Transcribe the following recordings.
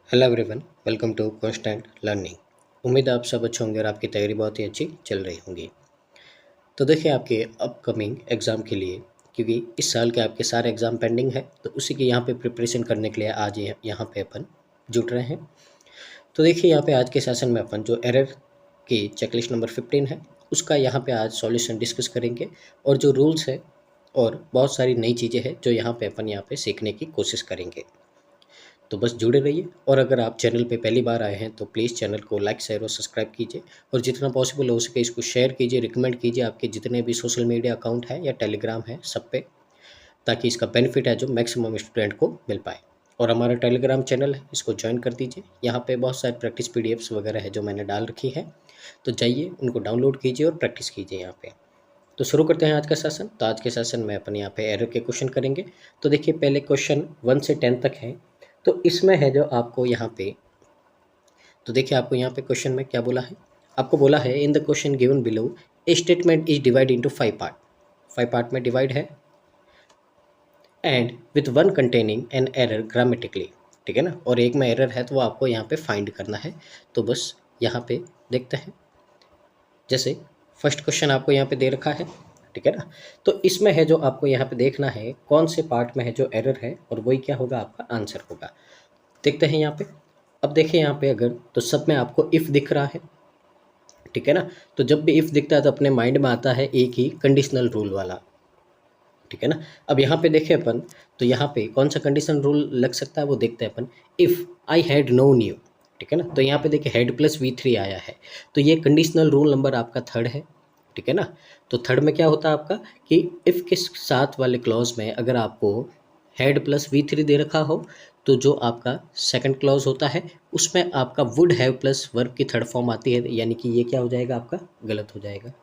Hello everyone, welcome to constant learning. उम्मीद है आप सब अच्छे होंगे और आपकी तैयारी बहुत ही अच्छी चल रही होंगी। तो देखिए, आपके अपकमिंग एग्ज़ाम के लिए, क्योंकि इस साल के आपके सारे एग्ज़ाम पेंडिंग है, तो उसी की यहाँ पे प्रिपरेशन करने के लिए आज यहाँ पे अपन जुट रहे हैं। तो देखिए, यहाँ पे आज के सेशन में अपन जो एरर की चेकलिस्ट नंबर 15 है, उसका यहाँ पे आज सॉल्यूशन डिस्कस करेंगे। और जो रूल्स है और बहुत सारी नई चीज़ें हैं जो यहाँ पे अपन यहाँ पे सीखने की कोशिश करेंगे। तो बस जुड़े रहिए। और अगर आप चैनल पे पहली बार आए हैं तो प्लीज़ चैनल को लाइक शेयर और सब्सक्राइब कीजिए, और जितना पॉसिबल हो सके इसको शेयर कीजिए, रिकमेंड कीजिए आपके जितने भी सोशल मीडिया अकाउंट है या टेलीग्राम है सब पे, ताकि इसका बेनिफिट है जो मैक्सिमम स्टूडेंट को मिल पाए। और हमारा टेलीग्राम चैनल है, इसको ज्वाइन कर दीजिए। यहाँ पे बहुत सारी प्रैक्टिस पीडीएफ्स वगैरह है जो मैंने डाल रखी है, तो जाइए उनको डाउनलोड कीजिए और प्रैक्टिस कीजिए यहाँ पे। तो शुरू करते हैं आज का सेशन। तो आज के सेशन में अपन यहाँ पे एरर के क्वेश्चन करेंगे। तो देखिए, पहले क्वेश्चन 1 से 10 तक है। तो इसमें है जो आपको यहाँ पे, तो देखिए आपको यहाँ पे क्वेश्चन में क्या बोला है। आपको बोला है in the question given below A statement is divide into 5 part. 5 part में डिवाइड है, and with one containing an error grammatically. ठीक है ना, और एक में एरर है तो वो आपको यहाँ पे फाइंड करना है। तो बस यहाँ पे देखते हैं। जैसे फर्स्ट क्वेश्चन आपको यहाँ पे दे रखा है, ठीक है ना। तो इसमें है जो आपको यहाँ पे देखना है कौन से पार्ट में है जो एरर है, और वही क्या होगा, आपका आंसर होगा। देखते हैं यहाँ पे। अब देखिए यहाँ पे अगर, तो सब में आपको इफ़ दिख रहा है, ठीक है ना। तो जब भी इफ़ दिखता है तो अपने माइंड में आता है एक ही कंडीशनल रूल वाला, ठीक है ना। अब यहाँ पे देखें अपन, तो यहाँ पे कौन सा कंडीशनल रूल लग सकता है वो देखते हैं अपन। If I had known, ठीक है ना। तो यहाँ पे देखिए हैड प्लस V3 आया है, तो ये कंडीशनल रूल नंबर आपका थर्ड है, ठीक है ना। तो थर्ड में क्या होता है आपका कि इफ़ के साथ वाले क्लॉज में अगर आपको हैड प्लस V3 दे रखा हो, तो जो आपका सेकंड क्लॉज होता है उसमें आपका वुड हैव प्लस वर्ब की थर्ड फॉर्म आती है, यानी कि ये क्या हो जाएगा, आपका गलत हो जाएगा,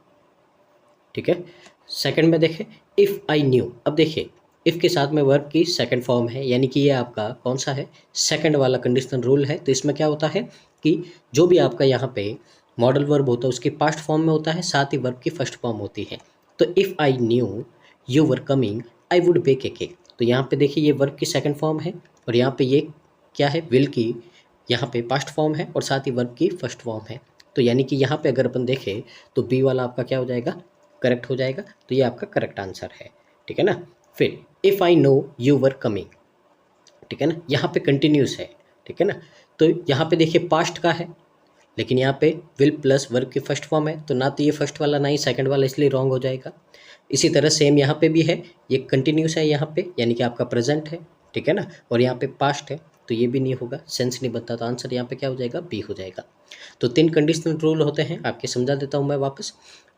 ठीक है। सेकंड में देखें इफ़ आई न्यू। अब देखिए इफ़ के साथ में वर्ब की सेकंड फॉर्म है, यानी कि ये आपका कौन सा है, सेकंड वाला कंडीशनल रूल है। तो इसमें क्या होता है कि जो भी आपका यहाँ पे मॉडल वर्ब होता है उसकी पास्ट फॉर्म में होता है, साथ ही वर्ब की फर्स्ट फॉर्म होती है। तो if I knew you were coming I would bake a cake. तो यहाँ पे देखिए ये वर्ब की सेकंड फॉर्म है, और यहाँ पे ये क्या है, विल की यहाँ पे पास्ट फॉर्म है, और साथ ही वर्ब की फर्स्ट फॉर्म है। तो यानी कि यहाँ पे अगर अपन देखें तो बी वाला आपका क्या हो जाएगा, करेक्ट हो जाएगा। तो ये आपका करेक्ट आंसर है, ठीक है ना। फिर if I know you were coming, ठीक है ना, यहाँ पे कंटिन्यूस है, ठीक है ना। तो यहाँ पे देखिए पास्ट का है, लेकिन यहाँ पे विल प्लस वर्ब की फर्स्ट फॉर्म है, तो ना तो ये फर्स्ट वाला ना ही सेकंड वाला, इसलिए रॉन्ग हो जाएगा। इसी तरह सेम यहाँ पे भी है, ये कंटिन्यूस है यहाँ पे, यानी कि आपका प्रेजेंट है, ठीक है ना, और यहाँ पे पास्ट है, तो ये भी नहीं होगा, सेंस नहीं बनता। तो आंसर यहाँ पे क्या हो जाएगा, बी हो जाएगा। तो 3 कंडीशनल रूल होते हैं, आपके समझा देता हूँ मैं वापस।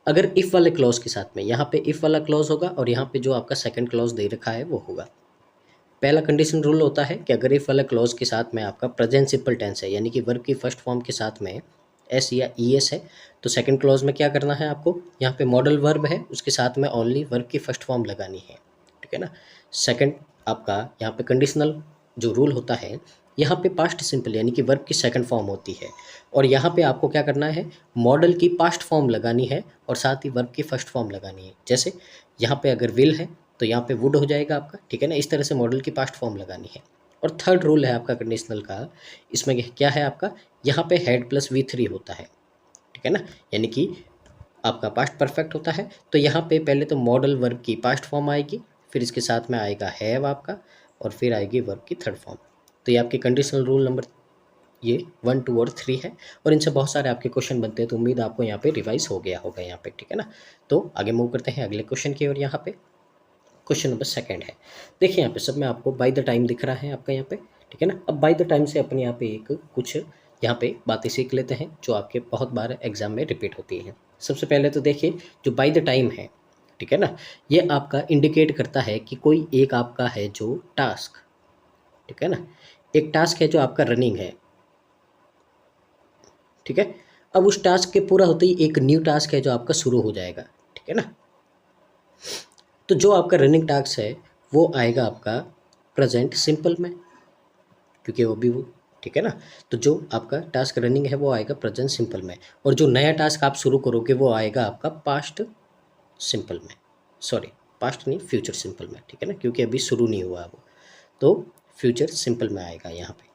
अगर इफ़ वाले क्लॉज के साथ में यहाँ पे इफ़ वाला क्लॉज होगा, और यहाँ पे जो आपका सेकंड क्लॉज दे रखा है वो होगा। पहला कंडीशन रूल होता है कि अगर इफ़ वाला क्लॉज के साथ में आपका प्रेजेंट सिंपल टेंस है, यानी कि वर्ब की फर्स्ट फॉर्म के साथ में एस या ई एस है, तो सेकंड क्लॉज में क्या करना है आपको, यहाँ पे मॉडल वर्ब है उसके साथ में ओनली वर्ब की फर्स्ट फॉर्म लगानी है, ठीक है ना। सेकंड आपका यहाँ पे कंडीशनल जो रूल होता है, यहाँ पे पास्ट सिंपल यानी कि वर्ब की सेकंड फॉर्म होती है, और यहाँ पे आपको क्या करना है, मॉडल की पास्ट फॉर्म लगानी है और साथ ही वर्ब की फर्स्ट फॉर्म लगानी है। जैसे यहाँ पे अगर विल है तो यहाँ पे वुड हो जाएगा आपका, ठीक है ना। इस तरह से मॉडल की पास्ट फॉर्म लगानी है। और थर्ड रूल है आपका कंडीशनल का, इसमें क्या है आपका, यहाँ पे हैड प्लस V3 होता है, ठीक है ना, यानी कि आपका पास्ट परफेक्ट होता है। तो यहाँ पे पहले तो मॉडल वर्ब की पास्ट फॉर्म आएगी, फिर इसके साथ में आएगा हैव आपका, और फिर आएगी वर्ब की थर्ड फॉर्म। तो ये आपके कंडीशनल रूल नंबर ये 1, 2 और 3 है, और इनसे बहुत सारे आपके क्वेश्चन बनते हैं। तो उम्मीद आपको यहाँ पे रिवाइज हो गया होगा यहाँ पे, ठीक है ना। तो आगे मूव करते हैं अगले क्वेश्चन की ओर। यहाँ पे क्वेश्चन नंबर सेकंड है। देखिए यहाँ पे सब में आपको बाय द टाइम दिख रहा है आपका यहाँ पे, ठीक है ना। अब बाय द टाइम से अपन यहाँ पे एक कुछ यहाँ पे बातें सीख लेते हैं जो आपके बहुत बार एग्जाम में रिपीट होती हैं। सबसे पहले तो देखिए जो बाय द टाइम है, ठीक है ना, ये आपका इंडिकेट करता है कि कोई एक आपका है जो टास्क, ठीक है ना, एक टास्क है जो आपका रनिंग है, ठीक है। अब उस टास्क के पूरा होते ही एक न्यू टास्क है जो आपका शुरू हो जाएगा, ठीक है ना। तो जो आपका रनिंग टास्क है वो आएगा आपका प्रेजेंट सिंपल में, क्योंकि वो भी वो, ठीक है ना। तो जो आपका टास्क रनिंग है वो आएगा प्रेजेंट सिंपल में, और जो नया टास्क आप शुरू करोगे वो आएगा आपका पास्ट सिंपल में, सॉरी पास्ट नहीं फ्यूचर सिंपल में, ठीक है ना, क्योंकि अभी शुरू नहीं हुआ वो, तो फ्यूचर सिंपल में आएगा यहाँ पे।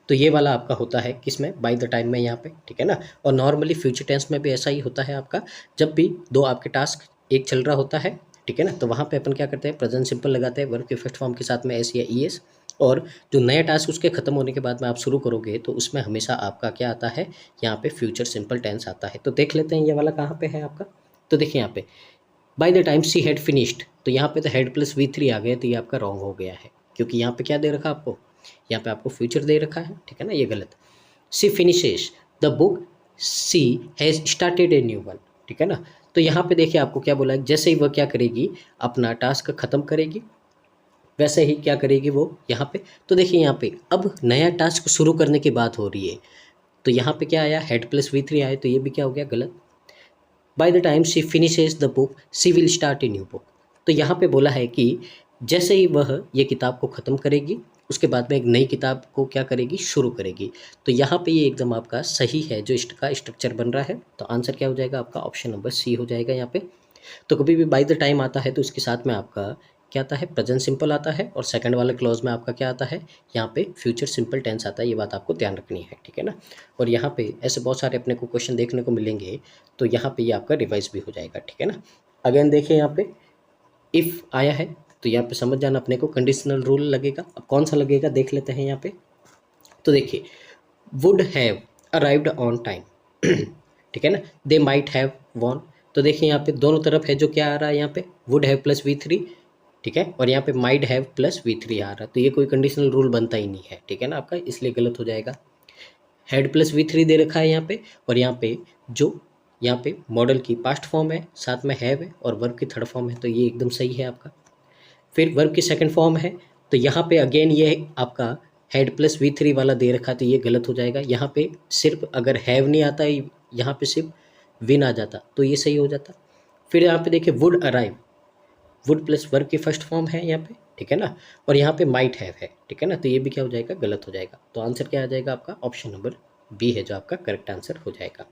तो ये वाला आपका होता है किसमें, बाय द टाइम में यहाँ पे, ठीक है ना। और नॉर्मली फ्यूचर टेंस में भी ऐसा ही होता है आपका, जब भी दो आपके टास्क एक चल रहा होता है, ठीक है ना, तो वहाँ पे अपन क्या करते हैं, प्रेजेंट सिंपल लगाते हैं वर्ब के फर्स्ट फॉर्म के साथ में एस या ई एस। और जो नया टास्क उसके ख़त्म होने के बाद में आप शुरू करोगे तो उसमें हमेशा आपका क्या आता है, यहाँ पे फ्यूचर सिंपल टेंस आता है। तो देख लेते हैं ये वाला कहाँ पे है आपका। तो देखिए यहाँ पे bye the time she had finished, तो यहाँ पे तो हेड प्लस V3 आ गया, तो ये आपका रॉन्ग हो गया है, क्योंकि यहाँ पे क्या दे रखा आपको, यहाँ पे आपको फ्यूचर दे रखा है, ठीक है ना, ये गलत। She finishes the book, she has started a new one, ठीक है ना। तो यहाँ पे देखिए आपको क्या बोला है, जैसे ही वह क्या करेगी, अपना टास्क ख़त्म करेगी, वैसे ही क्या करेगी वो यहाँ पे। तो देखिए यहाँ पे अब नया टास्क शुरू करने की बात हो रही है, तो यहाँ पे क्या आया, हेड प्लस V3 आया, तो ये भी क्या हो गया, गलत। By the time she finishes the book she will start a new book, तो यहाँ पे बोला है कि जैसे ही वह ये किताब को ख़त्म करेगी, उसके बाद में एक नई किताब को क्या करेगी, शुरू करेगी। तो यहाँ पे ये एकदम आपका सही है जो इसका स्ट्रक्चर बन रहा है। तो आंसर क्या हो जाएगा आपका, ऑप्शन नंबर सी हो जाएगा यहाँ पे। तो कभी भी बाय द टाइम आता है तो उसके साथ में आपका क्या आता है, प्रेजेंट सिंपल आता है, और सेकंड वाले क्लॉज में आपका क्या आता है, यहाँ पे फ्यूचर सिंपल टेंस आता है। ये बात आपको ध्यान रखनी है, ठीक है ना। और यहाँ पे ऐसे बहुत सारे अपने को क्वेश्चन देखने को मिलेंगे, तो यहाँ पे ये आपका रिवाइज भी हो जाएगा, ठीक है ना। अगेन देखिए यहाँ पे इफ़ आया है, तो यहाँ पे समझ जाना अपने को कंडीशनल रूल लगेगा। अब कौन सा लगेगा देख लेते हैं यहाँ पे। तो देखिए would have arrived on time, ठीक है ना, दे माइट हैव वॉन। तो देखिए यहाँ पे दोनों तरफ है जो क्या आ रहा है, यहाँ पे वुड हैव प्लस V3, ठीक है, और यहाँ पे माइट हैव प्लस V3 आ रहा है, तो ये कोई कंडीशनल रूल बनता ही नहीं है, ठीक है ना आपका, इसलिए गलत हो जाएगा। हैड प्लस V3 दे रखा है यहाँ पे, और यहाँ पे जो यहाँ पे मॉडल की पास्ट फॉर्म है, साथ में हैव है, और वर्ब की थर्ड फॉर्म है, तो ये एकदम सही है आपका। फिर वर्ब की सेकंड फॉर्म है, तो यहाँ पे अगेन ये आपका हैड प्लस V3 वाला दे रखा है, तो ये गलत हो जाएगा। यहाँ पे सिर्फ अगर हैव नहीं आता, यहाँ पे सिर्फ विन आ जाता तो ये सही हो जाता। फिर यहाँ पे देखिए would arrive, would plus verb की फर्स्ट फॉर्म है यहाँ पे, ठीक है ना, और यहाँ पे माइट हैव है, ठीक है ना, तो ये भी क्या हो जाएगा, गलत हो जाएगा। तो आंसर क्या आ जाएगा आपका, ऑप्शन नंबर बी है जो आपका करेक्ट आंसर हो जाएगा।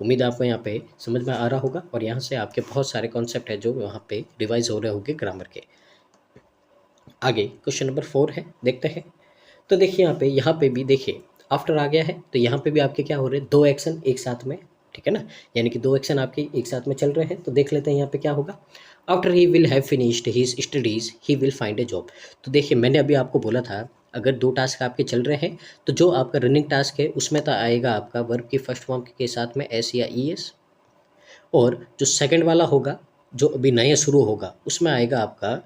उम्मीद आपको यहाँ पे समझ में आ रहा होगा, और यहाँ से आपके बहुत सारे कॉन्सेप्ट है जो वहाँ पे रिवाइज हो रहे होंगे ग्रामर के। आगे क्वेश्चन नंबर 4 है, देखते हैं। तो देखिए यहाँ पे भी देखिए आफ्टर आ गया है, तो यहाँ पे भी आपके क्या हो रहे हैं, दो एक्शन एक साथ में, ठीक है ना, यानी कि दो एक्शन आपके एक साथ में चल रहे हैं। तो देख लेते हैं यहाँ पे क्या होगा। After he will have finished his studies he will find A job. तो देखिए मैंने अभी आपको बोला था, अगर दो टास्क आपके चल रहे हैं तो जो आपका रनिंग टास्क है उसमें तो आएगा आपका वर्ब की फर्स्ट फॉर्म के साथ में एस या ई एस, और जो सेकंड वाला होगा जो अभी नया शुरू होगा उसमें आएगा आपका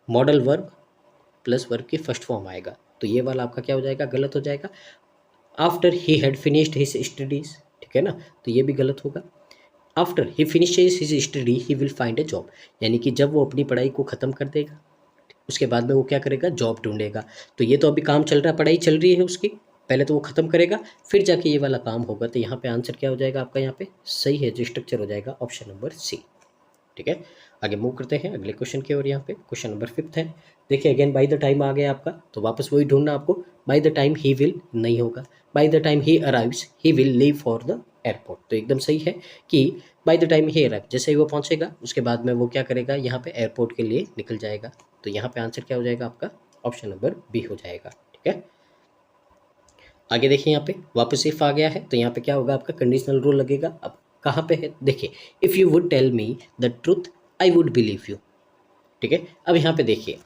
मॉडल वर्ब प्लस वर्ब की फर्स्ट फॉर्म आएगा। तो ये वाला आपका क्या हो जाएगा, गलत हो जाएगा। After he had finished his studies, ठीक है ना, तो ये भी गलत होगा। After he finishes his study he will find A job, यानी कि जब वो अपनी पढ़ाई को ख़त्म कर देगा उसके बाद में वो क्या करेगा, जॉब ढूंढेगा। तो ये तो अभी काम चल रहा है, पढ़ाई चल रही है उसकी, पहले तो वो ख़त्म करेगा फिर जाके ये वाला काम होगा। तो यहाँ पे आंसर क्या हो जाएगा आपका, यहाँ पे सही है जो स्ट्रक्चर हो जाएगा ऑप्शन नंबर सी, ठीक है। आगे मूव करते हैं अगले क्वेश्चन की ओर। यहाँ पे क्वेश्चन नंबर 5 है, देखिए अगेन बाय द टाइम आ गया आपका, तो वापस वही ढूंढना आपको। Bye the time he will नहीं होगा, bye the time he arrives he will leave for the airport. तो एकदम सही है कि bye the time he arrive, जैसे ही वो पहुंचेगा उसके बाद में वो क्या करेगा, यहाँ पे एयरपोर्ट के लिए निकल जाएगा। तो यहाँ पे आंसर क्या हो जाएगा आपका, ऑप्शन नंबर बी हो जाएगा, ठीक है। आगे देखिए यहाँ पे वापस इफ आ गया है, तो यहाँ पे क्या होगा आपका, कंडीशनल रूल लगेगा। अब कहाँ पे है, देखिए if you would tell me the truth I would believe you, ठीक है। अब यहाँ पे देखिए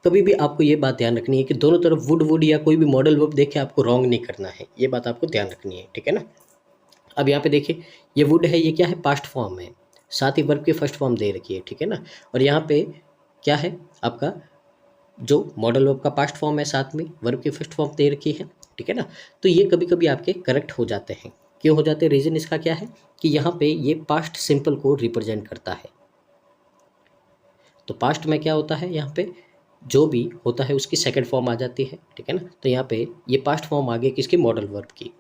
कभी भी आपको ये बात ध्यान रखनी है कि दोनों तरफ वुड वुड या कोई भी मॉडल वर्ब देखे आपको रॉन्ग नहीं करना है, ये बात आपको ध्यान रखनी है, ठीक है ना। अब यहाँ पे देखिए ये वुड है, ये क्या है, पास्ट फॉर्म है, साथ ही वर्ब की फर्स्ट फॉर्म दे रखी है, ठीक है ना। और यहाँ पे क्या है आपका, जो मॉडल वर्ब का पास्ट फॉर्म है साथ में वर्ब की फर्स्ट फॉर्म दे रखी है, ठीक है ना। तो ये कभी कभी आपके करेक्ट हो जाते हैं, क्यों हो जाते हैं, रीज़न इसका क्या है कि यहाँ पे ये पास्ट सिंपल को रिप्रेजेंट करता है। तो पास्ट में क्या होता है, यहाँ पे जो भी होता है उसकी सेकंड फॉर्म आ जाती है, ठीक है ना। तो यहाँ पे ये पास्ट फॉर्म आ गई किसकी, मॉडल वर्ब की।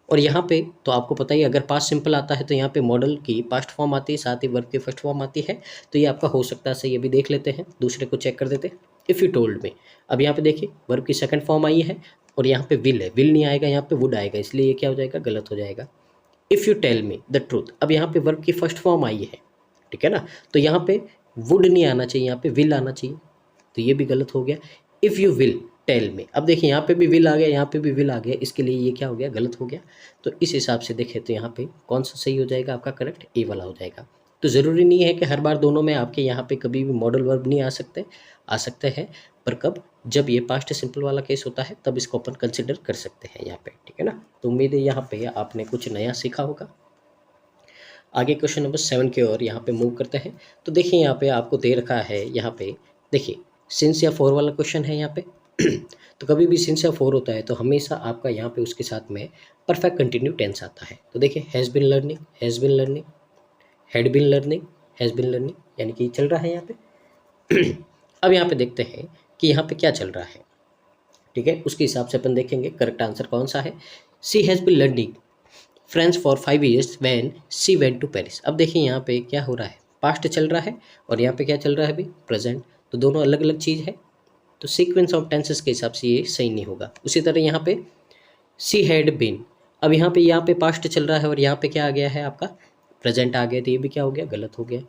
और यहाँ पे तो आपको पता ही, अगर पास्ट सिंपल आता है तो यहाँ पे मॉडल की पास्ट फॉर्म आती है, साथ ही वर्ब की फर्स्ट फॉर्म आती है। तो ये आपका हो सकता है सही, अभी देख लेते हैं, दूसरे को चेक कर देते हैं। इफ़ यू टोल्ड मी, अब यहाँ पे देखिए वर्ब की सेकंड फॉर्म आई है, और यहाँ पे विल है, विल नहीं आएगा, यहाँ पे वुड आएगा, इसलिए ये क्या हो जाएगा, गलत हो जाएगा। If you tell me the truth, अब यहाँ पे वर्ब की फर्स्ट फॉर्म आई है, ठीक है ना, तो यहाँ पे वुड नहीं आना चाहिए, यहाँ पे विल आना चाहिए, तो ये भी गलत हो गया। इफ़ यू विल, टेल में। अब देखिए यहाँ पे भी विल आ गया, यहाँ पे भी विल आ गया, इसके लिए ये क्या हो गया, गलत हो गया। तो इस हिसाब से देखें तो यहाँ पे कौन सा सही हो जाएगा आपका, करेक्ट ए वाला हो जाएगा। तो ज़रूरी नहीं है कि हर बार दोनों में आपके यहाँ पे कभी भी मॉडल वर्ब नहीं आ सकते, आ सकते हैं, पर कब, जब ये पास्ट सिंपल वाला केस होता है तब इसको अपन कंसिडर कर सकते हैं यहाँ पे, ठीक है ना। तो उम्मीद है यहाँ पे आपने कुछ नया सीखा होगा। आगे क्वेश्चन नंबर 7 की ओर यहाँ पे मूव करते हैं। तो देखिए यहाँ पे आपको दे रखा है, यहाँ पे देखिए सिंस या फॉर वाला क्वेश्चन है यहाँ पे। तो कभी भी सिंस या फॉर होता है तो हमेशा आपका यहाँ पे उसके साथ में परफेक्ट कंटिन्यू टेंस आता है। तो देखिए has been learning, has been learning, had been learning, has been learning, यानी कि चल रहा है यहाँ पे। अब यहाँ पे देखते हैं कि यहाँ पे क्या चल रहा है, ठीक है, उसके हिसाब से अपन देखेंगे करेक्ट आंसर कौन सा है। She has been learning French for 5 years when she went to Paris. अब देखिए यहाँ पे क्या हो रहा है, पास्ट चल रहा है और यहाँ पे क्या चल रहा है अभी, प्रेजेंट। तो दोनों अलग अलग चीज़ है, तो सीक्वेंस ऑफ टेंसेस के हिसाब से ये सही नहीं होगा। उसी तरह यहाँ पे सी हैड बीन, अब यहाँ पे पास्ट चल रहा है और यहाँ पे क्या आ गया है आपका, प्रेजेंट आ गया, तो ये भी क्या हो गया, गलत हो गया।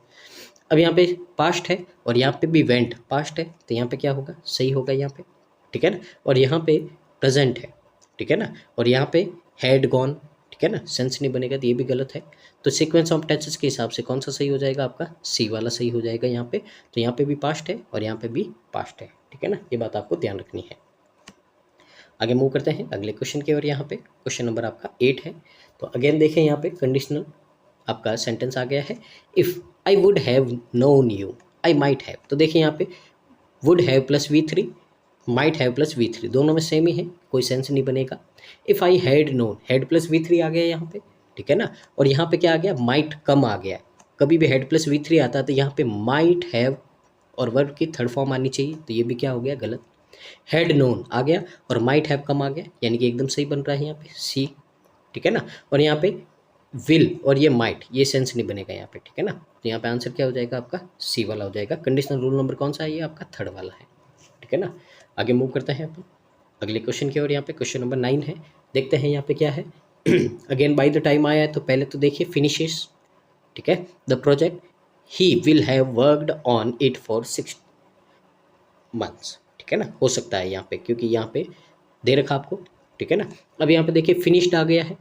अब यहाँ पे पास्ट है और यहाँ पे भी वेंट पास्ट है, तो यहाँ पे क्या होगा, सही होगा यहाँ पे, ठीक है ना। और यहाँ पे प्रेजेंट है, ठीक है ना, और यहाँ पे हैड गॉन, ठीक है ना, सेंस नहीं बनेगा, तो ये भी गलत है। तो सीक्वेंस ऑफ टेंसेस के हिसाब से कौन सा सही हो जाएगा आपका, सी वाला सही हो जाएगा यहाँ पे। तो यहाँ पे भी पास्ट है और यहाँ पे भी पास्ट है, ठीक है ना, ये बात आपको ध्यान रखनी है। आगे मूव करते हैं अगले क्वेश्चन की ओर। यहाँ पे क्वेश्चन नंबर आपका 8 है। तो अगेन देखें यहाँ पे कंडीशनल आपका सेंटेंस आ गया है, if I would have known you I might have. तो देखिए यहाँ पे would have plus V3, might have plus V3, दोनों में सेम ही है, कोई सेंस नहीं बनेगा। If I had known, had plus V3 आ गया यहाँ पे, ठीक है ना, और यहाँ पे क्या आ गया, माइट कम आ गया। कभी भी हैड प्लस V3 आता है तो यहाँ पे माइट हैव और वर्ब की थर्ड फॉर्म आनी चाहिए, तो ये भी क्या हो गया, गलत। हैड नोन आ गया और माइट हैव कम आ गया, यानी कि एकदम सही बन रहा है यहाँ पे सी, ठीक है ना। और यहाँ पे विल और ये माइट, ये सेंस नहीं बनेगा यहाँ पे, ठीक है ना। तो यहाँ पे आंसर क्या हो जाएगा आपका, सी वाला हो जाएगा। कंडीशनल रूल नंबर कौन सा है, ये आपका थर्ड वाला है, ठीक है ना। आगे मूव करते हैं अपन अगले क्वेश्चन की ओर। यहाँ पे क्वेश्चन नंबर 9 है, देखते हैं यहाँ पे क्या है। अगेन बाय द टाइम आया है, तो पहले तो देखिए फिनिशेस, ठीक है, the project he will have worked on it for 6 months, ठीक है ना, हो सकता है यहाँ पे, क्योंकि यहाँ पे दे रखा आपको, ठीक है ना। अब यहाँ पे देखिए फिनिश्ड आ गया है,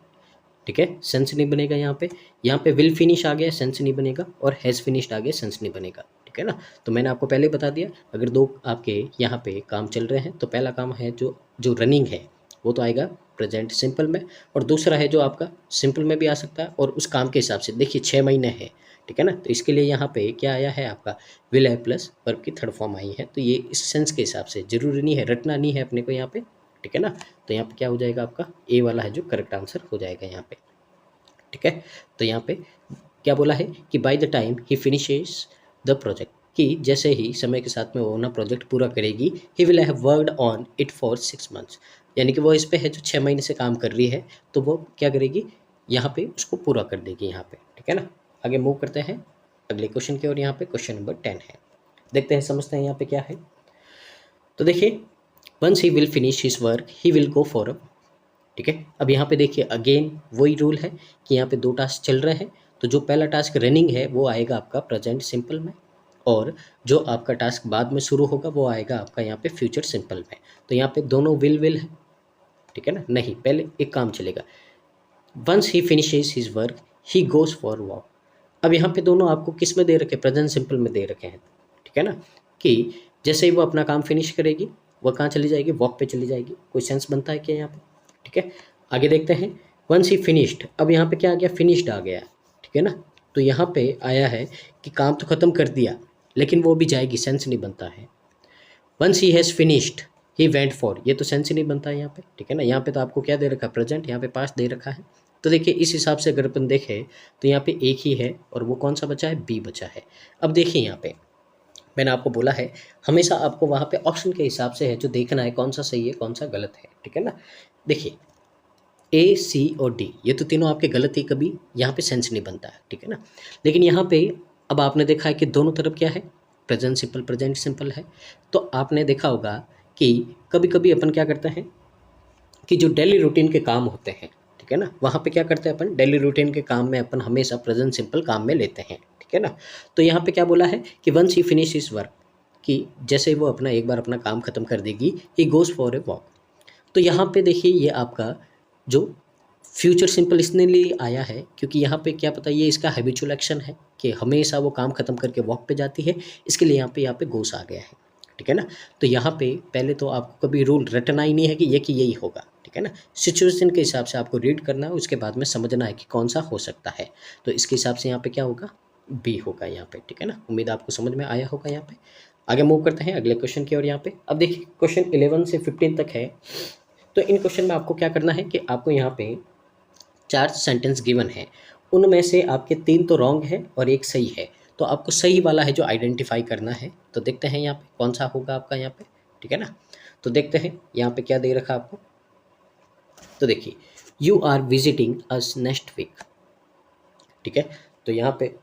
ठीक है, सेंस नहीं बनेगा यहाँ पे विल फिनिश आ गया, सेंस नहीं बनेगा, और हैज़ फिनिश्ड आ गया, सेंस नहीं बनेगा, ठीक है ना। तो मैंने आपको पहले बता दिया, अगर दो आपके यहाँ पे काम चल रहे हैं तो पहला काम है जो जो रनिंग है वो तो आएगा प्रेजेंट सिंपल में, और दूसरा है जो आपका सिंपल में भी आ सकता है, और उस काम के हिसाब से देखिए 6 महीने है, ठीक है ना। तो इसके लिए यहाँ पे क्या आया है आपका, विल है प्लस वर्ब की थर्ड फॉर्म आई है, तो ये इस सेंस के हिसाब से जरूरी नहीं है, रटना नहीं है अपने को यहाँ पे, ठीक है ना। तो यहाँ पे क्या हो जाएगा आपका, ए वाला है जो करेक्ट आंसर हो जाएगा यहाँ पे, ठीक है। तो यहाँ पे क्या बोला है कि bye the time he finishes the project, कि जैसे ही समय के साथ में वो अपना प्रोजेक्ट पूरा करेगी, he will have worked on it for 6 months, यानी कि वो इस पे है जो 6 महीने से काम कर रही है, तो वो क्या करेगी, यहाँ पे उसको पूरा कर देगी यहाँ पे, ठीक है ना। आगे मूव करते हैं अगले क्वेश्चन की ओर। यहाँ पे क्वेश्चन नंबर 10 है, देखते हैं समझते हैं यहाँ पे क्या है। तो देखिए once he will finish his work he will go for a, ठीक है। अब यहाँ पे देखिए अगेन वही रूल है कि यहाँ पे 2 टास्क चल रहे हैं, तो जो पहला टास्क रनिंग है वो आएगा आपका प्रेजेंट सिंपल में, और जो आपका टास्क बाद में शुरू होगा वो आएगा आपका यहाँ पे फ्यूचर सिंपल में। तो यहाँ पे दोनों विल है, ठीक है ना, नहीं पहले एक काम चलेगा, once he finishes his work he goes for walk. अब यहाँ पे दोनों आपको किस में दे रखे, प्रेजेंट सिंपल में दे रखे हैं, ठीक है ना, कि जैसे ही वो अपना काम फिनिश करेगी वह कहाँ चली जाएगी, वॉक पे चली जाएगी। कोई सेंस बनता है क्या यहाँ पे, ठीक है। आगे देखते हैं वंस ही फिनिश्ड, अब यहाँ पे क्या आ गया, फिनिश्ड आ गया, ठीक है ना। तो यहाँ पे आया है कि काम तो ख़त्म कर दिया लेकिन वो भी जाएगी, सेंस नहीं बनता है। Once he has finished he went for, ये तो सेंस ही नहीं बनता है यहाँ पे, ठीक है ना। यहाँ पे तो आपको क्या दे रखा है, प्रेजेंट, यहाँ पे पास्ट दे रखा है। तो देखिए इस हिसाब से अगर अपन देखें तो यहाँ पे एक ही है, और वो कौन सा बचा है, बी बचा है। अब देखिए यहाँ पे मैंने आपको बोला है हमेशा आपको वहाँ पे ऑप्शन के हिसाब से है जो देखना है कौन सा सही है कौन सा गलत है, ठीक है ना। देखिए ए, सी और डी ये तो तीनों आपके गलत ही, कभी यहाँ पे सेंस नहीं बनता है, ठीक है ना। लेकिन यहाँ पे अब आपने देखा है कि दोनों तरफ क्या है, प्रेजेंट सिंपल है। तो आपने देखा होगा कि कभी कभी अपन क्या करते हैं कि जो डेली रूटीन के काम होते हैं, ठीक है ना, वहाँ पे क्या करते हैं अपन, डेली रूटीन के काम में अपन हमेशा प्रेजेंट सिंपल काम में लेते हैं, ठीक है ना। तो यहाँ पे क्या बोला है कि once he finish his work, कि जैसे वो अपना एक बार अपना काम ख़त्म कर देगी, he goes for a walk. तो यहाँ पे देखिए ये आपका जो फ्यूचर सिंपल इसने लिए आया है क्योंकि यहाँ पे क्या पता ये इसका हैबिचुअल एक्शन है कि हमेशा वो काम ख़त्म करके वॉक पे जाती है, इसके लिए यहाँ पे गोस आ गया है, ठीक है ना। तो यहाँ पे पहले तो आपको कभी रूल रटना ही नहीं है कि यही होगा, ठीक है ना। सिचुएशन के हिसाब से आपको रीड करना है, उसके बाद में समझना है कि कौन सा हो सकता है। तो इसके हिसाब से यहाँ पे क्या होगा, बी होगा यहाँ पे, ठीक है ना। उम्मीद आपको समझ में आया होगा। यहाँ पे आगे मूव करते हैं अगले क्वेश्चन की ओर। यहाँ पे अब देखिए क्वेश्चन 11 से 15 तक है। तो इन क्वेश्चन में आपको क्या करना है कि आपको यहाँ पे 4 सेंटेंस गिवन है, उनमें से आपके 3 तो रॉन्ग है और एक सही है। तो आपको सही वाला है जो आइडेंटिफाई करना है। तो देखते हैं यहाँ पे कौन सा होगा आपका यहाँ पे, ठीक है ना। तो देखते हैं यहाँ पे क्या दे रखा आपको। तो देखिए you are visiting us next week, ठीक है। तो यहाँ पे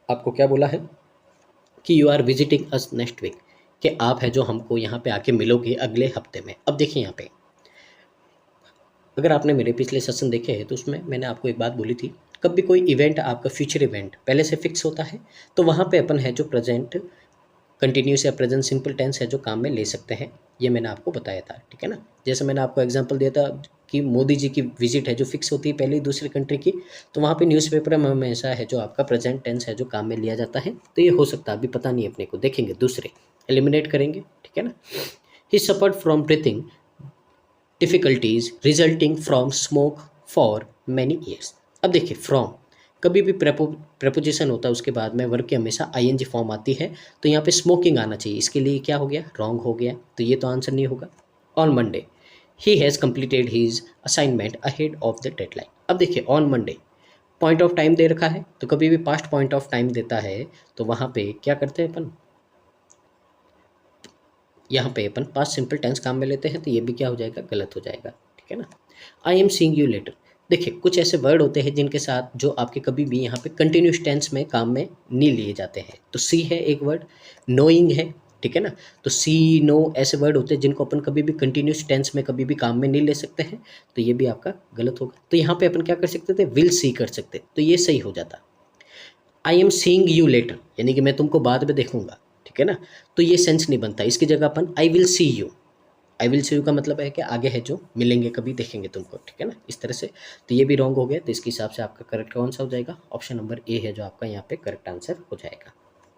आपको क्या बोला है कि you are visiting us next week, कि आप है जो हमको यहाँ पे आके मिलोगे अगले हफ्ते में। अब देखिए यहाँ पे अगर आपने मेरे पिछले सेशन देखे हैं तो उसमें मैंने आपको एक बात बोली थी, कब भी कोई इवेंट आपका फ्यूचर इवेंट पहले से फिक्स होता है तो वहाँ पे अपन है जो प्रेजेंट कंटिन्यूस या प्रेजेंट सिंपल टेंस है जो काम में ले सकते हैं। ये मैंने आपको बताया था, ठीक है ना। जैसे मैंने आपको एग्जांपल दिया था कि मोदी जी की विजिट है जो फिक्स होती है पहले ही दूसरी कंट्री की, तो वहाँ पे न्यूज़पेपर में हमेशा है जो आपका प्रेजेंट टेंस है जो काम में लिया जाता है। तो ये हो सकता है, अभी पता नहीं अपने को, देखेंगे दूसरे एलिमिनेट करेंगे, ठीक है ना। ही suffered from breathing difficulties resulting from smoke for many years. अब देखिए फ्रॉम कभी भी प्रेपोजिशन होता है उसके बाद में वर्ब की हमेशा आईएनजी फॉर्म आती है। तो यहाँ पे स्मोकिंग आना चाहिए, इसके लिए क्या हो गया, रॉन्ग हो गया। तो ये तो आंसर नहीं होगा। On Monday he has completed his assignment ahead of the deadline. अब देखिए on Monday point of time दे रखा है, तो कभी भी पास्ट पॉइंट ऑफ टाइम देता है तो वहाँ पे क्या करते हैं अपन, यहाँ पे अपन पास्ट सिंपल टेंस काम में लेते हैं। तो ये भी क्या हो जाएगा, गलत हो जाएगा, ठीक है ना। I am seeing you later, देखिए कुछ ऐसे वर्ड होते हैं जिनके साथ जो आपके कभी भी यहाँ पे कंटिन्यूस टेंस में काम में नहीं लिए जाते हैं। तो सी है एक वर्ड, नोइंग है, ठीक है ना। तो सी नो ऐसे वर्ड होते हैं जिनको अपन कभी भी कंटिन्यूस टेंस में कभी भी काम में नहीं ले सकते हैं। तो ये भी आपका गलत होगा। तो यहाँ पे अपन क्या कर सकते थे, विल सी कर सकते, तो ये सही हो जाता। I am seeing you later यानी कि मैं तुमको बाद में देखूंगा, ठीक है ना। तो ये सेंस नहीं बनता, इसकी जगह अपन I will see you. I will see you का मतलब है कि आगे है जो मिलेंगे कभी देखेंगे तुमको, ठीक है ना, इस तरह से। तो ये भी रॉन्ग हो गया। तो इसके हिसाब से आपका करेक्ट कौन सा हो जाएगा, ऑप्शन नंबर ए है जो आपका यहाँ पे करेक्ट आंसर हो जाएगा,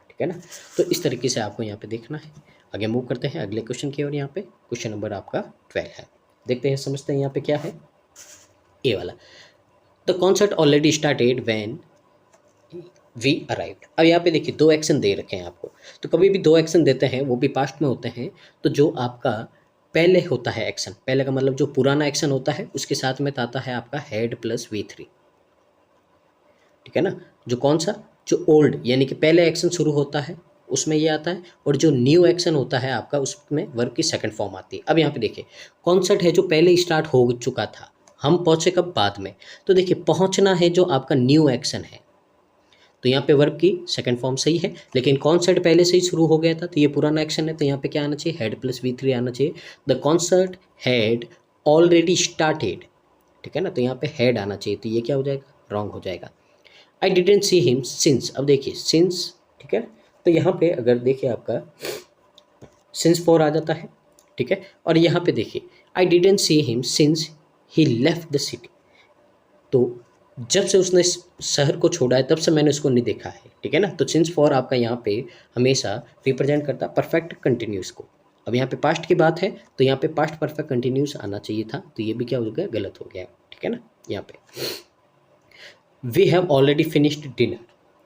ठीक है ना। तो इस तरीके से आपको यहाँ पे देखना है। आगे मूव करते हैं अगले क्वेश्चन की ओर। यहाँ पे क्वेश्चन नंबर आपका 12 है, देखते हैं समझते हैं यहाँ पे क्या है, ए वाला। The concert already started when we arrived. अब यहाँ पे देखिए 2 एक्शन दे रखे हैं आपको। तो कभी भी 2 एक्शन देते हैं वो भी पास्ट में होते हैं, तो जो आपका पहले होता है एक्शन, पहले का मतलब जो पुराना एक्शन होता है उसके साथ में आता है आपका हैड प्लस V3, ठीक है ना। जो कौन सा, जो ओल्ड यानी कि पहले एक्शन शुरू होता है उसमें ये आता है, और जो न्यू एक्शन होता है आपका उसमें वर्ब की सेकंड फॉर्म आती है। अब यहाँ पे देखिए कॉन्सर्ट है जो पहले स्टार्ट हो चुका था, हम पहुँचे कब, बाद में। तो देखिए पहुँचना है जो आपका न्यू एक्शन है, तो यहाँ पे वर्ब की सेकंड फॉर्म सही है, लेकिन कॉन्सर्ट पहले से ही शुरू हो गया था तो ये पुराना एक्शन है। तो यहाँ पे क्या आना चाहिए, हैड प्लस V3 आना चाहिए। The concert had already started, ठीक है ना। तो यहाँ पे हैड आना चाहिए, तो ये क्या हो जाएगा, रॉन्ग हो जाएगा। I didn't see him since, अब देखिए सिंस, ठीक है। तो यहाँ पे अगर देखिए आपका सिंस 4 आ जाता है, ठीक है। और यहाँ पे देखिए I didn't see him since he left the city, तो जब से उसने इस शहर को छोड़ा है तब से मैंने उसको नहीं देखा है, ठीक है ना। तो सिंस 4 आपका यहाँ पे हमेशा रिप्रेजेंट करता परफेक्ट कंटिन्यूस को। अब यहाँ पे पास्ट की बात है तो यहाँ पे पास्ट परफेक्ट कंटिन्यूस आना चाहिए था, तो ये भी क्या हो गया, गलत हो गया, ठीक है ना। यहाँ पे we have already finished dinner,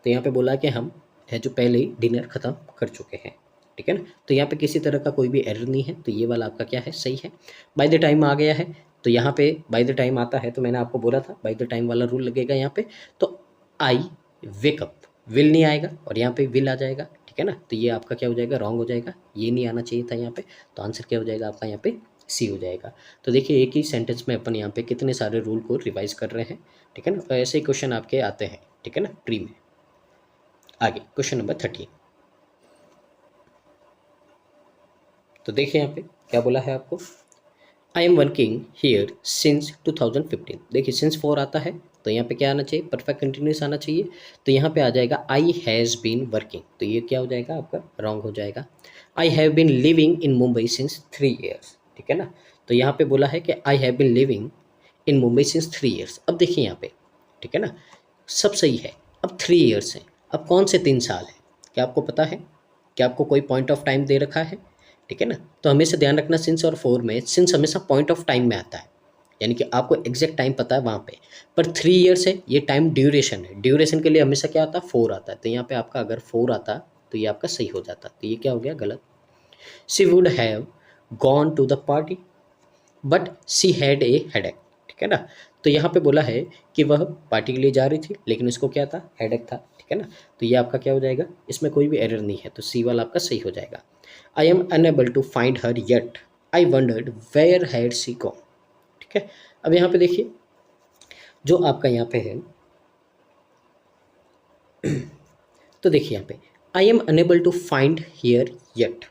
तो यहाँ पे बोला कि हम है जो पहले ही डिनर ख़त्म कर चुके हैं, ठीक है ना। तो यहाँ पे किसी तरह का कोई भी एरर नहीं है, तो ये वाला आपका क्या है, सही है। बाय द टाइम आ गया है, तो यहाँ पे बाय द टाइम आता है तो मैंने आपको बोला था बाय द टाइम वाला रूल लगेगा यहाँ पे। तो आई वेकअप, विल नहीं आएगा और यहाँ पे विल आ जाएगा, ठीक है ना। तो ये आपका क्या हो जाएगा, रॉन्ग हो जाएगा, ये नहीं आना चाहिए था यहाँ पे। तो आंसर क्या हो जाएगा आपका यहाँ पे, सी हो जाएगा। तो देखिए एक ही सेंटेंस में अपन यहाँ पे कितने सारे रूल को रिवाइज कर रहे हैं, ठीक है ना। तो ऐसे ही क्वेश्चन आपके आते हैं, ठीक है ना, ट्री में। आगे क्वेश्चन नंबर 13, तो देखिए यहाँ पे क्या बोला है आपको, I am working here since 2015। देखिए सिंस 4 आता है तो यहाँ पे क्या आना चाहिए, परफेक्ट कंटिन्यूस आना चाहिए। तो यहाँ पे आ जाएगा आई हैज़ बीन वर्किंग, तो ये क्या हो जाएगा आपका, रॉन्ग हो जाएगा। I have been living in Mumbai since 3 years, ठीक है ना। तो यहाँ पे बोला है कि I have been living in Mumbai since 3 years। अब देखिए यहाँ पे, ठीक है ना, सब सही है। अब 3 years है, अब कौन से 3 साल है, क्या आपको पता है, क्या आपको कोई पॉइंट ऑफ टाइम दे रखा है, ठीक है ना। तो हमेशा ध्यान रखना, सिंस और फोर में सिंस हमेशा पॉइंट ऑफ टाइम में आता है, यानी कि आपको एग्जैक्ट टाइम पता है वहाँ पे। पर 3 years है, ये टाइम ड्यूरेशन है, ड्यूरेशन के लिए हमेशा क्या आता है, 4 आता है। तो यहाँ पे आपका अगर 4 आता तो ये आपका सही हो जाता। तो ये क्या हो गया, गलत। She would have gone to the party but she had a headache, ठीक है ना। तो यहाँ पे बोला है कि वह पार्टी के लिए जा रही थी, लेकिन उसको क्या था, हेडेक था, ठीक है ना। तो ये आपका क्या हो जाएगा, इसमें कोई भी एरर नहीं है, तो सी वाला आपका सही हो जाएगा। I am unable to find her yet, I wondered where had she gone, ठीक है। अब यहाँ पे देखिए, जो आपका यहाँ पे है, तो देखिए यहाँ पे I am unable to find here yet,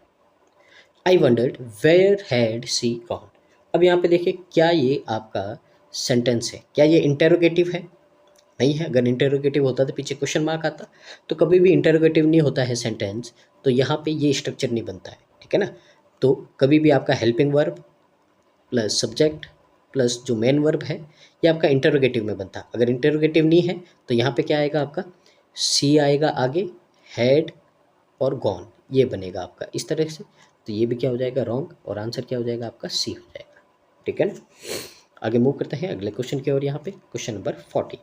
I wondered where had she gone. अब यहाँ पे देखिए, क्या ये आपका सेंटेंस है, क्या ये इंटेरोगेटिव है, नहीं है। अगर इंटेरोगेटिव होता तो पीछे क्वेश्चन मार्क आता। तो कभी भी इंटेरोगेटिव नहीं होता है सेंटेंस, तो यहाँ पे ये स्ट्रक्चर नहीं बनता है, ठीक है ना। तो कभी भी आपका helping verb plus subject plus जो मेन वर्ब है, ये आपका इंटेरोगेटिव में बनता है। अगर इंटेरोगेटिव नहीं है तो यहाँ पे क्या आएगा आपका, सी आएगा आगे, हैड और गॉन, ये बनेगा आपका इस तरह से। तो ये भी क्या हो जाएगा, रॉन्ग, और आंसर क्या हो जाएगा आपका, सी हो जाएगा, ठीक है ना। आगे मूव करते हैं अगले क्वेश्चन की ओर। यहाँ पे क्वेश्चन नंबर 40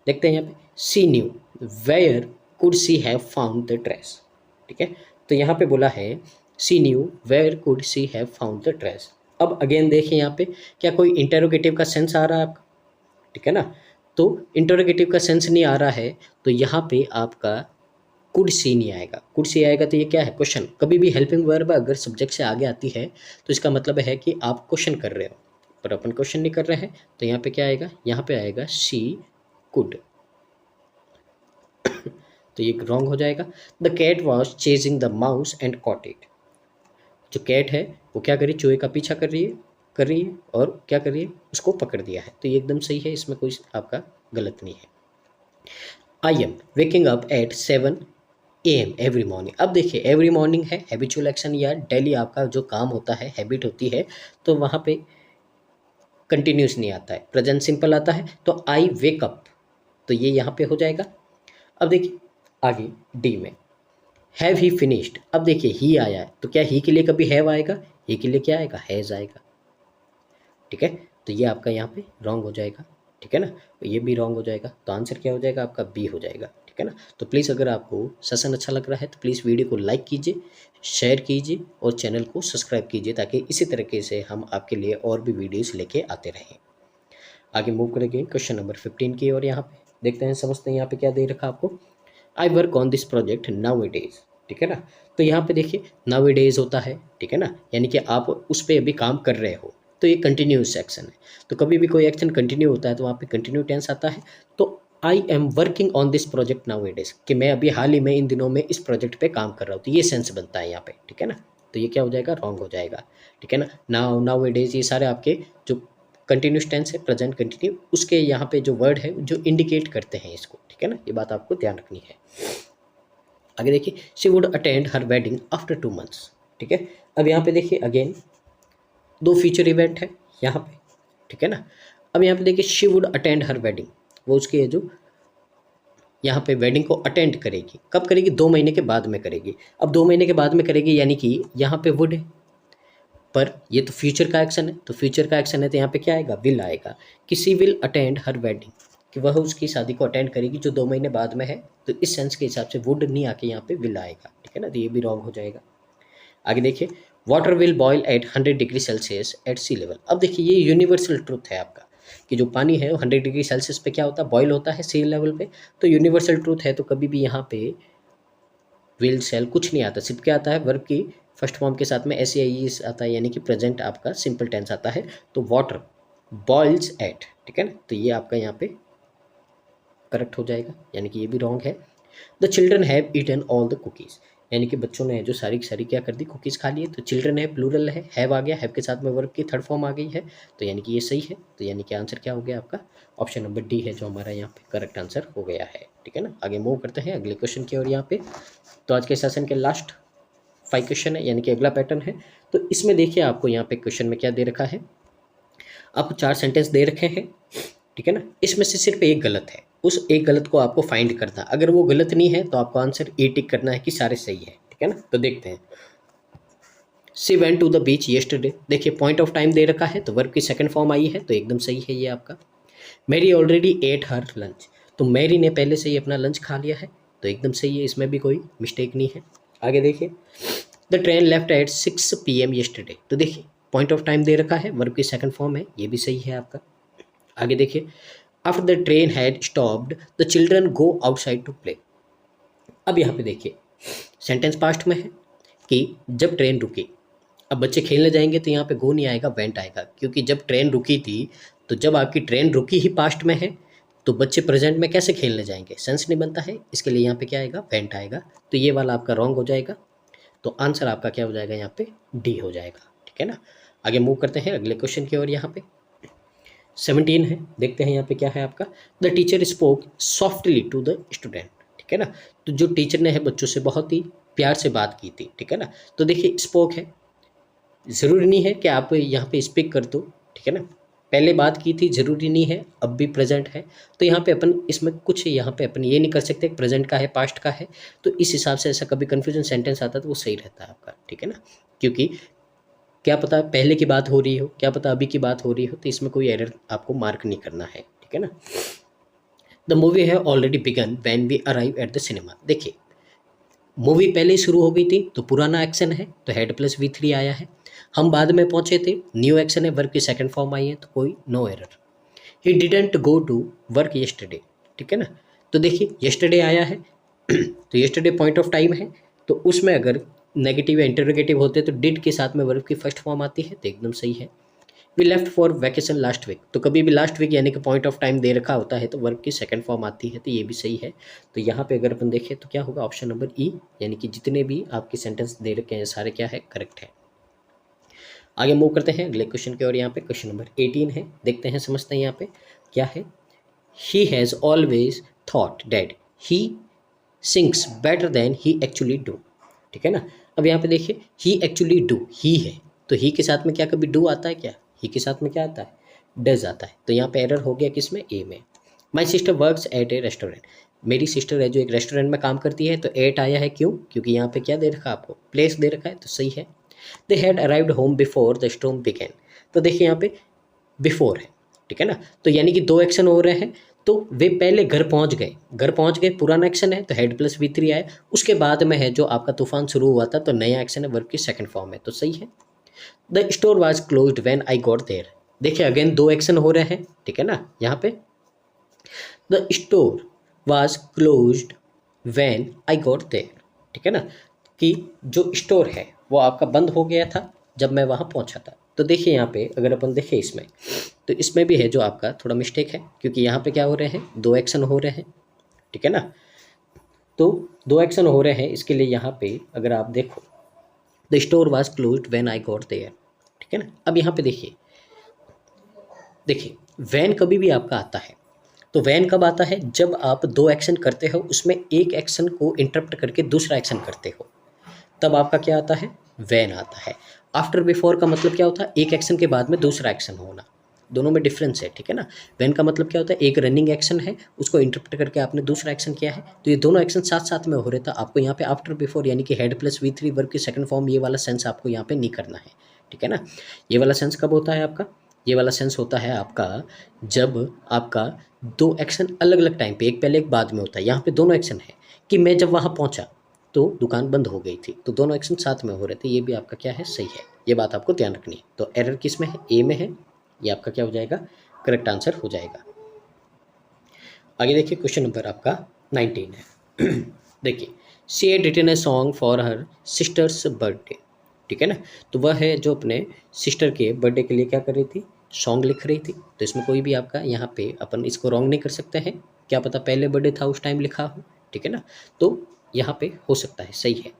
देखते हैं। यहाँ पे she knew where could she have found the dress, ठीक है। तो यहाँ पे बोला है she knew where could she have found the dress. अब अगेन देखिए यहाँ पे, क्या कोई इंटेरोगेटिव का सेंस आ रहा है आपका, ठीक है ना। तो इंटेरोगेटिव का सेंस नहीं आ रहा है, तो यहाँ पे आपका कुड सी नहीं आएगा। कुड सी आएगा तो ये क्या है, क्वेश्चन। कभी भी हेल्पिंग वर्ब अगर सब्जेक्ट से आगे आती है तो इसका मतलब है कि आप क्वेश्चन कर रहे हो, पर अपन क्वेश्चन नहीं कर रहे हैं। तो यहाँ पे क्या आएगा, यहाँ पे आएगा सी कुड, तो ये रॉन्ग हो जाएगा। The cat was chasing the mouse and caught it. जो कैट है वो क्या करी, चूहे का पीछा कर रही है और क्या कर रही है, उसको पकड़ दिया है। तो ये एकदम सही है, इसमें कोई आपका गलत नहीं है। I am waking up at 7 AM every morning. अब देखिए, एवरी मॉर्निंग है हैबिचुअल एक्शन या डेली आपका जो काम होता है, हैबिट होती है, तो वहाँ पे कंटिन्यूस नहीं आता है, प्रेजेंट सिंपल आता है। तो आई वेक अप, तो ये यहाँ पे हो जाएगा। अब देखिए आगे डी में, हैव ही फिनिश्ड। अब देखिए ही आया है, तो क्या ही के लिए कभी हैव आएगा, ही के लिए क्या आएगा, हैज़ आएगा, ठीक है। तो ये आपका यहाँ पे रॉन्ग हो जाएगा, ठीक है ना। तो ये भी रॉन्ग हो जाएगा, तो आंसर क्या हो जाएगा आपका, बी हो जाएगा, ठीक है ना। तो प्लीज़ अगर आपको सेशन अच्छा लग रहा है तो प्लीज़ वीडियो को लाइक कीजिए, शेयर कीजिए और चैनल को सब्सक्राइब कीजिए, ताकि इसी तरीके से हम आपके लिए और भी वीडियोज़ लेके आते रहें। आगे मूव करेंगे क्वेश्चन नंबर 15 की, और यहाँ पे देखते हैं, समझते हैं यहाँ पे क्या दे रखा आपको। I work on this project now A days, ठीक है ना। तो यहाँ पे देखिए नाउ ए डेज होता है, ठीक है ना, यानी कि आप उस पर अभी काम कर रहे हो, तो ये कंटिन्यूस एक्शन है। तो कभी भी कोई एक्शन कंटिन्यू होता है तो वहाँ पे कंटिन्यू टेंस आता है। तो I am working on this project now A days, कि मैं अभी हाल ही में इन दिनों में इस प्रोजेक्ट पे काम कर रहा हूँ, तो ये सेंस बनता है यहाँ पे, ठीक है ना। तो ये क्या हो जाएगा, रॉन्ग हो जाएगा, ठीक है ना। नाउ ए डेज, ये सारे आपके जो कंटिन्यूस टेंस है, प्रेजेंट कंटिन्यू, उसके यहाँ पे जो वर्ड है जो इंडिकेट करते हैं इसको, ठीक है ना। ये बात आपको ध्यान रखनी है। आगे देखिए, she would attend her wedding after 2 months, ठीक है। अब यहाँ पे देखिए अगेन दो फ्यूचर इवेंट है यहाँ पे, ठीक है ना। अब यहाँ पे देखिए she would attend her wedding, वो उसकी है जो यहाँ पे वेडिंग को अटेंड करेगी, कब करेगी, 2 महीने के बाद में करेगी। अब 2 महीने के बाद में करेगी, यानी कि यहाँ पे वुड है, पर ये तो फ्यूचर का एक्शन है, तो फ्यूचर का एक्शन है तो यहाँ पे क्या आएगा, विल आएगा। कि she will attend her wedding, कि वह उसकी शादी को अटेंड करेगी जो 2 महीने बाद में है। तो इस सेंस के हिसाब से वुड नहीं आके यहाँ पे विल आएगा, ठीक है ना। तो ये भी रॉन्ग हो जाएगा। आगे देखिए, water will boil at 100 degree Celsius at sea level. अब देखिए ये यूनिवर्सल ट्रूथ है आपका, कि जो पानी है वो 100 डिग्री सेल्सियस पे क्या होता है, बॉयल होता है सी लेवल पे। तो यूनिवर्सल ट्रूथ है, तो कभी भी यहाँ पे विल सेल कुछ नहीं आता, सिर्फ क्या आता है, वर्ब की फर्स्ट फॉर्म के साथ में ऐसे ही आता है, यानी कि प्रेजेंट आपका सिंपल टेंस आता है। तो वाटर बॉइल्स एट, ठीक है ना। तो ये आपका यहाँ पे करेक्ट हो जाएगा, यानी कि ये भी रॉन्ग है। The children have eaten all the cookies. यानी कि बच्चों ने जो सारी की सारी क्या कर दी, कुकीज़ खा लिए। तो चिल्ड्रन है, प्लूरल है, हैव आ गया, हैव के साथ में वर्ब की थर्ड फॉर्म आ गई है, तो यानी कि ये सही है। तो यानी कि आंसर क्या हो गया आपका, ऑप्शन नंबर डी है जो हमारा यहाँ पे करेक्ट आंसर हो गया है। ठीक है ना, आगे मूव करते हैं अगले क्वेश्चन की ओर यहाँ पे। तो आज के सेशन के लास्ट 5 क्वेश्चन है, यानी कि अगला पैटर्न है। तो इसमें देखिए आपको यहाँ पे क्वेश्चन में क्या दे रखा है, आपको 4 सेंटेंस दे रखे हैं। ठीक है ना, इसमें से सिर्फ एक गलत है, उस एक गलत को आपको फाइंड करना। अगर वो गलत नहीं है तो आपको आंसर ए टिक करना है कि सारे सही है। ठीक है ना, तो देखते हैं। She went to the beach yesterday, देखिए पॉइंट ऑफ टाइम दे रखा है तो वर्ब की सेकंड फॉर्म आई है, तो एकदम सही है ये आपका। Mary already ate her lunch, तो मैरी ने पहले से ही अपना लंच खा लिया है, तो एकदम सही है, इसमें भी कोई मिस्टेक नहीं है। आगे देखिए, the train left eight 6 PM yesterday, तो देखिए पॉइंट ऑफ टाइम दे रखा है, वर्ब की सेकंड फॉर्म है, ये भी सही है आपका। आगे देखिए, after the train had stopped the children go outside to play, अब यहाँ पे देखिए सेंटेंस पास्ट में है कि जब ट्रेन रुकी, अब बच्चे खेलने जाएंगे तो यहाँ पे गो नहीं आएगा, वेंट आएगा, क्योंकि जब ट्रेन रुकी थी, तो जब आपकी ट्रेन रुकी ही पास्ट में है तो बच्चे प्रेजेंट में कैसे खेलने जाएंगे, सेंस नहीं बनता है, इसके लिए यहाँ पे क्या आएगा, वेंट आएगा। तो ये वाला आपका रॉन्ग हो जाएगा, तो आंसर आपका क्या हो जाएगा, यहाँ पे डी हो जाएगा। ठीक है ना, आगे मूव करते हैं अगले क्वेश्चन की ओर। यहाँ पे 17 है, देखते हैं यहाँ पे क्या है आपका, the teacher spoke softly to the student. ठीक है ना, तो जो टीचर ने है बच्चों से बहुत ही प्यार से बात की थी। ठीक है ना, तो देखिए स्पोक है, ज़रूरी नहीं है कि आप यहाँ पे स्पीक कर दो। ठीक है ना, पहले बात की थी, ज़रूरी नहीं है, अब भी प्रेजेंट है, तो यहाँ पे अपन इसमें कुछ यहाँ पे अपन ये नहीं कर सकते प्रेजेंट का है पास्ट का है, तो इस हिसाब से ऐसा कभी कन्फ्यूजन सेंटेंस आता है तो वो सही रहता है आपका। ठीक है ना, क्योंकि क्या पता पहले की बात हो रही हो, क्या पता अभी की बात हो रही हो, तो इसमें कोई एरर आपको मार्क नहीं करना है। ठीक है ना, द मूवी है already began when we arrive at the cinema, देखिए मूवी पहले ही शुरू हो गई थी तो पुराना एक्शन है, तो हेड प्लस V3 आया है। हम बाद में पहुंचे थे, न्यू एक्शन है, वर्क की सेकंड फॉर्म आई है, तो कोई no error. He didn't go to work yesterday, ठीक है ना, तो देखिए येस्टरडे आया है तो येस्टरडे पॉइंट ऑफ टाइम है, तो उसमें अगर नेगेटिव या इंटरोगेटिव होते तो डिड के साथ में वर्ब की फर्स्ट फॉर्म आती है, तो एकदम सही है। We left for vacation last week, तो कभी भी लास्ट वीक यानी कि पॉइंट ऑफ टाइम दे रखा होता है तो वर्ब की सेकंड फॉर्म आती है, तो ये भी सही है। तो यहाँ पे अगर अपन देखें तो क्या होगा, ऑप्शन नंबर ई, यानी कि जितने भी आपके सेंटेंस दे रखे हैं सारे क्या है, करेक्ट है। आगे मूव करते हैं अगले क्वेश्चन की ओर। यहाँ पे क्वेश्चन नंबर 18 है, देखते हैं समझते हैं यहाँ पे क्या है। He has always thought that he sings better than he actually do, ठीक है ना। अब यहाँ पे देखिए ही एक्चुअली डू, ही है तो ही के साथ में क्या कभी डू आता है क्या, ही के साथ में क्या आता है, डज आता है, तो यहाँ पे एरर हो गया किसमें, ए में। My sister works at A restaurant, मेरी सिस्टर है जो एक रेस्टोरेंट में काम करती है, तो एट आया है क्यों, क्योंकि यहाँ पे क्या दे रखा है आपको, प्लेस दे रखा है, तो सही है। They had arrived home before the storm began, तो देखिए यहाँ पे बिफोर है, ठीक है ना, तो यानी कि दो एक्शन हो रहे हैं, तो वे पहले घर पहुंच गए, घर पहुंच गए पुराना एक्शन है तो हेड प्लस V3 आए, उसके बाद में है जो आपका तूफान शुरू हुआ था, तो नया एक्शन है, वर्ब की सेकंड फॉर्म है, तो सही है। The store was closed when I got there, देखिए अगेन दो एक्शन हो रहे हैं, ठीक है ना, यहाँ पे the store was closed when I got there, ठीक है ना, कि जो स्टोर है वो आपका बंद हो गया था जब मैं वहाँ पहुँचा था। तो देखिए यहाँ पे अगर अपन देखें इसमें, तो इसमें भी है जो आपका थोड़ा मिस्टेक है, क्योंकि यहाँ पे क्या हो रहे हैं, दो एक्शन हो रहे हैं, ठीक है ना, तो दो एक्शन हो रहे हैं, इसके लिए यहाँ पे अगर आप देखो the store was closed when I got there, ठीक है ना। अब यहाँ पे देखिए, देखिए वैन कभी भी आपका आता है, तो वैन कब आता है, जब आप दो एक्शन करते हो उसमें एक एक्शन को इंटरप्ट करके दूसरा एक्शन करते हो, तब आपका क्या आता है, वैन आता है। आफ्टर बिफोर का मतलब क्या होता है, एक एक्शन के बाद में दूसरा एक्शन होना, दोनों में डिफरेंस है, ठीक है ना। वैन का मतलब क्या होता है, एक रनिंग एक्शन है उसको इंटरप्ट करके आपने दूसरा एक्शन किया है, तो ये दोनों एक्शन साथ साथ में हो रहे था। आपको यहाँ पे आफ्टर बिफोर यानी कि हेड प्लस V3 वर्ब की सेकंड फॉर्म, ये वाला सेंस आपको यहाँ पे नहीं करना है, ठीक है ना। ये वाला सेंस कब होता है आपका, ये वाला सेंस होता है आपका जब आपका दो एक्शन अलग अलग टाइम पे, एक पहले एक बाद में होता है। यहाँ पे दोनों एक्शन है कि मैं जब वहाँ पहुँचा तो दुकान बंद हो गई थी, तो दोनों एक्शन साथ में हो रहे थे, ये भी आपका क्या है, सही है, ये बात आपको ध्यान रखनी है। तो एरर किस में है, ए में है, ये आपका क्या हो जाएगा, करेक्ट आंसर हो जाएगा। आगे देखिए क्वेश्चन नंबर आपका 19 है देखिए, she had written a song for her sister's birthday, ठीक है ना, तो वह है जो अपने सिस्टर के बर्थडे के लिए क्या कर रही थी, सॉन्ग लिख रही थी। तो इसमें कोई भी आपका यहाँ पे अपन इसको रॉन्ग नहीं कर सकते हैं, क्या पता पहले बर्थडे था उस टाइम लिखा हो, ठीक है ना, तो यहाँ पे हो सकता है, सही है।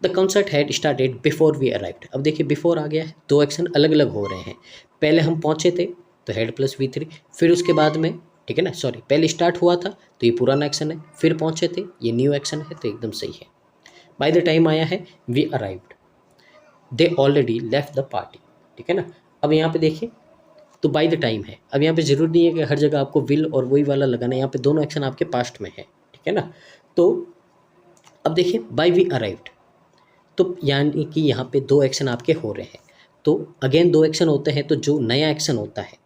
The concert had started before we arrived. अब देखिए बिफोर आ गया है, दो एक्शन अलग अलग हो रहे हैं। पहले हम पहुँचे थे तो हैड प्लस V3, फिर उसके बाद में, ठीक है ना, सॉरी, पहले स्टार्ट हुआ था तो ये पुराना एक्शन है, फिर पहुँचे थे ये न्यू एक्शन है, तो एकदम सही है। बाय द टाइम आया है we arrived, they already left the party, ठीक है ना। अब यहाँ पे देखिए तो बाय द टाइम है, अब यहाँ पे जरूरी नहीं है कि हर जगह आपको विल और वही वाला लगाना है, यहाँ पे दोनों एक्शन आपके पास्ट में है, ठीक है ना। तो अब देखिए बाय वी अराइव्ड, तो यानी कि यहाँ पे दो एक्शन आपके हो रहे हैं। तो अगेन दो एक्शन होते हैं, तो जो नया एक्शन होता है,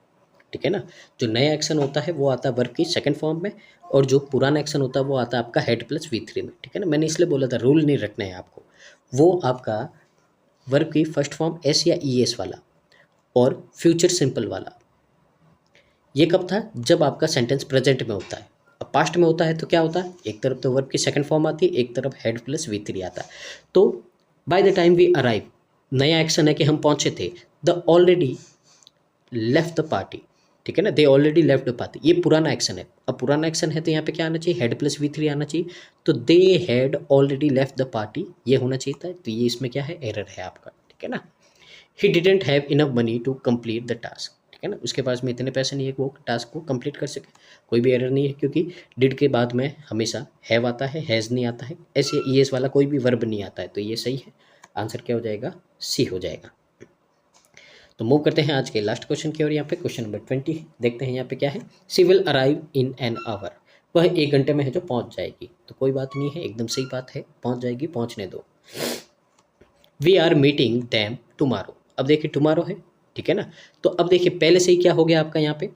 ठीक है ना, जो नया एक्शन होता है वो आता है वर्ब की सेकंड फॉर्म में, और जो पुराना एक्शन होता है वो आता है आपका हेड प्लस V3 में, ठीक है ना। मैंने इसलिए बोला था रूल नहीं रखना है आपको, वो आपका वर्ब की फर्स्ट फॉर्म एस या ES वाला और फ्यूचर सिंपल वाला, ये कब था, जब आपका सेंटेंस प्रेजेंट में होता है। अब पास्ट में होता है तो क्या होता है, एक तरफ तो वर्ब की सेकंड फॉर्म आती है, एक तरफ हेड प्लस V3 आता है। तो by the time we arrive, नया एक्शन है कि हम पहुंचे थे, they already left the party, ठीक है ना, they already left the party, ये पुराना एक्शन है। अब पुराना एक्शन है तो यहाँ पे क्या आना चाहिए, हेड प्लस V3 आना चाहिए, तो they had already left the party ये होना चाहिए था, तो ये इसमें क्या है, एरर है आपका, ठीक है ना। He didn't have enough money to complete the task, ठीक है ना, उसके पास में इतने पैसे नहीं है कि वो टास्क को कंप्लीट कर सके, कोई भी एरर नहीं है, क्योंकि डिड के बाद में हमेशा हैव आता है, हैज़ नहीं आता है, ऐसे ES वाला कोई भी वर्ब नहीं आता है, तो ये सही है। आंसर क्या हो जाएगा, सी हो जाएगा। तो मूव करते हैं आज के लास्ट क्वेश्चन की ओर। यहाँ पे क्वेश्चन नंबर 20 है, देखते हैं यहाँ पे क्या है। She will arrive in an hour, वह 1 घंटे में है जो पहुँच जाएगी, तो कोई बात नहीं है, एकदम सही बात है, पहुँच जाएगी, पहुँचने दो। We are meeting them tomorrow, अब देखिए टुमारो है, ठीक है ना, तो अब देखिए पहले से ही क्या हो गया आपका यहाँ पे,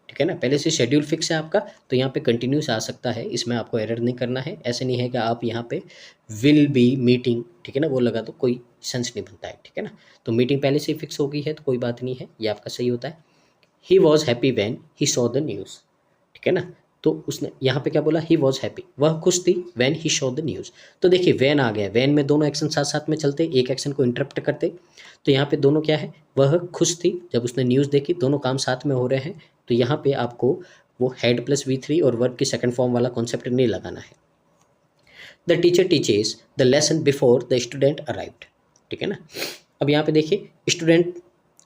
ठीक है ना, पहले से शेड्यूल फिक्स है आपका, तो यहाँ पे कंटिन्यूस आ सकता है, इसमें आपको एरर नहीं करना है। ऐसे नहीं है कि आप यहाँ पे विल बी मीटिंग, ठीक है ना, वो लगा तो कोई सेंस नहीं बनता है, ठीक है ना। तो मीटिंग पहले से ही फिक्स हो गई है तो कोई बात नहीं है, ये आपका सही होता है। He was happy when he saw the news, ठीक है ना, तो उसने यहाँ पे क्या बोला, ही वॉज हैप्पी, वह खुश थी, when he show the news, तो देखिए वैन आ गया, वैन में दोनों एक्शन साथ साथ में चलते, एक एक्शन को इंटरप्ट करते, तो यहाँ पे दोनों क्या है, वह खुश थी जब उसने न्यूज़ देखी, दोनों काम साथ में हो रहे हैं, तो यहाँ पे आपको वो हेड प्लस V3 और वर्ब की सेकंड फॉर्म वाला कॉन्सेप्ट नहीं लगाना है। The teacher teaches the lesson before the student arrived, ठीक है ना। अब यहाँ पे देखिए स्टूडेंट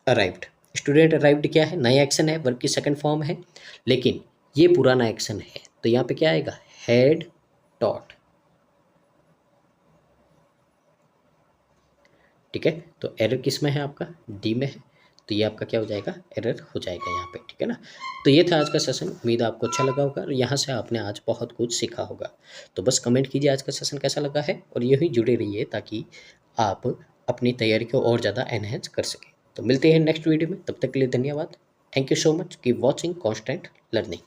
अराइव्ड, स्टूडेंट अराइव्ड क्या है, नया एक्शन है, वर्ब की सेकंड फॉर्म है, लेकिन ये पुराना एक्शन है, तो यहाँ पे क्या आएगा, हैड टॉट, ठीक है। तो एरर किस में है आपका, डी में है, तो ये आपका क्या हो जाएगा, एरर हो जाएगा यहाँ पे, ठीक है ना। तो ये था आज का सेशन, उम्मीद आपको अच्छा लगा होगा और यहाँ से आपने आज बहुत कुछ सीखा होगा। तो बस कमेंट कीजिए आज का सेशन कैसा लगा है, और यही जुड़े रहिए ताकि आप अपनी तैयारी को और ज़्यादा एनहेंस कर सकें। तो मिलते हैं नेक्स्ट वीडियो में, तब तक के लिए धन्यवाद। Thank you so much, keep watching constant learning.